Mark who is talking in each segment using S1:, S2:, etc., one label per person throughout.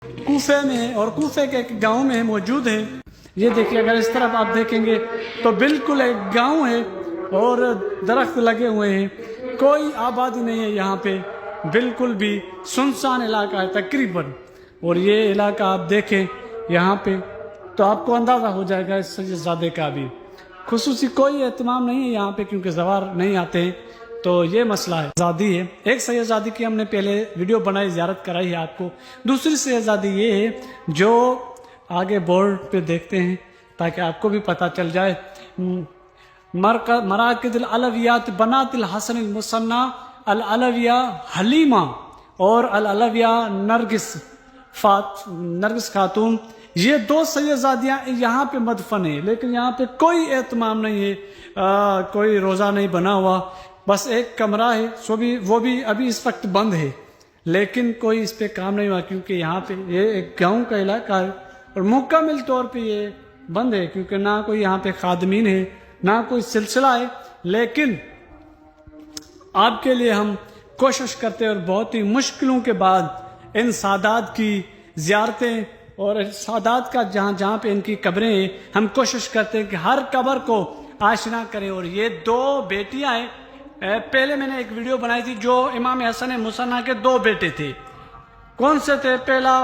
S1: کوفے میں ہے اور کوفے کے ایک گاؤں میں موجود ہے. یہ دیکھیے اگر اس طرف آپ دیکھیں گے تو بالکل ایک گاؤں ہے اور درخت لگے ہوئے ہیں, کوئی آبادی نہیں ہے یہاں پہ, بالکل بھی سنسان علاقہ ہے تقریباً. اور یہ علاقہ آپ دیکھیں یہاں پہ تو آپ کو اندازہ ہو جائے گا اس سیدزادے کا بھی خصوصی کوئی اہتمام نہیں ہے یہاں پہ کیونکہ زوار نہیں آتے ہیں. تو یہ مسئلہ ہے. زادی ہے ایک سیدزادی کی ہم نے پہلے ویڈیو بنائی, زیارت کرائی ہے آپ کو. دوسری سیدزادی یہ ہے جو آگے بورڈ پہ دیکھتے ہیں تاکہ آپ کو بھی پتہ چل جائے. مراکز العلویات بنات الحسن المثنی العلویہ حلیمہ اور العلویہ نرگس خاتون, یہ دو سیدزادیاں یہاں پہ مدفن ہیں, لیکن یہاں پہ کوئی اہتمام نہیں ہے, کوئی روزہ نہیں بنا ہوا, بس ایک کمرہ ہے وہ بھی ابھی اس وقت بند ہے, لیکن کوئی اس پہ کام نہیں ہوا کیونکہ یہاں پہ یہ ایک گاؤں کا علاقہ ہے اور مکمل طور پہ یہ بند ہے کیونکہ نہ کوئی یہاں پہ خادمین ہے نہ کوئی سلسلہ ہے. لیکن آپ کے لیے ہم کوشش کرتے ہیں اور بہت ہی مشکلوں کے بعد ان سادات کی زیارتیں اور سادات کا جہاں پہ ان کی قبریں ہیں ہم کوشش کرتے ہیں کہ ہر قبر کو آشنا کریں. اور یہ دو بیٹیاں ہیں, پہلے میں نے ایک ویڈیو بنائی تھی جو امام حسن مصنع کے دو بیٹے تھے. کون سے تھے؟ پہلا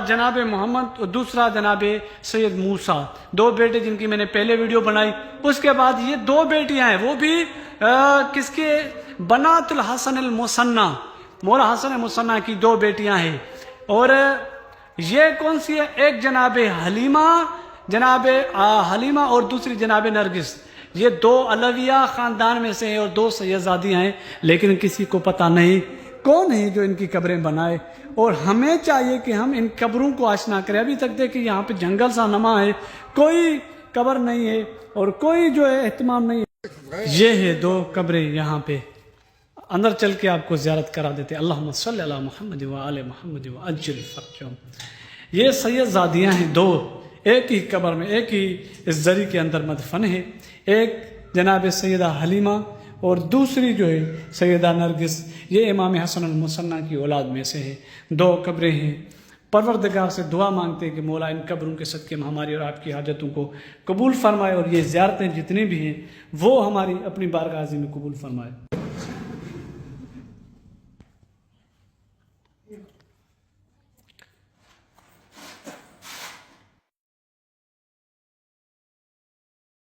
S1: جناب محمد اور دوسرا جناب سید موسیٰ, دو بیٹے جن کی میں نے پہلے ویڈیو بنائی. اس کے بعد یہ دو بیٹیاں ہیں وہ بھی کس کے؟ بنات الحسن المثنی, مولا حسن مصنع کی دو بیٹیاں ہیں. اور یہ کون سی ہے؟ ایک جناب حلیمہ اور دوسری جناب نرگس. یہ دو علویہ خاندان میں سے ہیں اور دو سیدزادیاں ہیں, لیکن کسی کو پتہ نہیں کون ہے جو ان کی قبریں بنائے. اور ہمیں چاہیے کہ ہم ان قبروں کو آشنا کریں. ابھی تک دیکھیں یہاں پہ جنگل سا نما ہے, کوئی قبر نہیں ہے اور کوئی جو ہے اہتمام نہیں ہے. یہ ہے دو قبریں یہاں پہ, اندر چل کے آپ کو زیارت کرا دیتے. اللہم صلی علی محمد و آل محمد و عجل فرجہم. یہ سیدزادیاں ہیں دو, ایک ہی قبر میں ایک ہی اس زری کے اندر مدفن ہے. ایک جناب سیدہ حلیمہ اور دوسری جو ہے سیدہ نرگس, یہ امام حسن المثنی کی اولاد میں سے ہے. دو قبریں ہیں. پروردگار سے دعا مانگتے ہیں کہ مولا ان قبروں کے صدقے میں ہماری اور آپ کی حاجتوں کو قبول فرمائے اور یہ زیارتیں جتنی بھی ہیں وہ ہماری اپنی بارگاہ عظیم میں قبول فرمائے.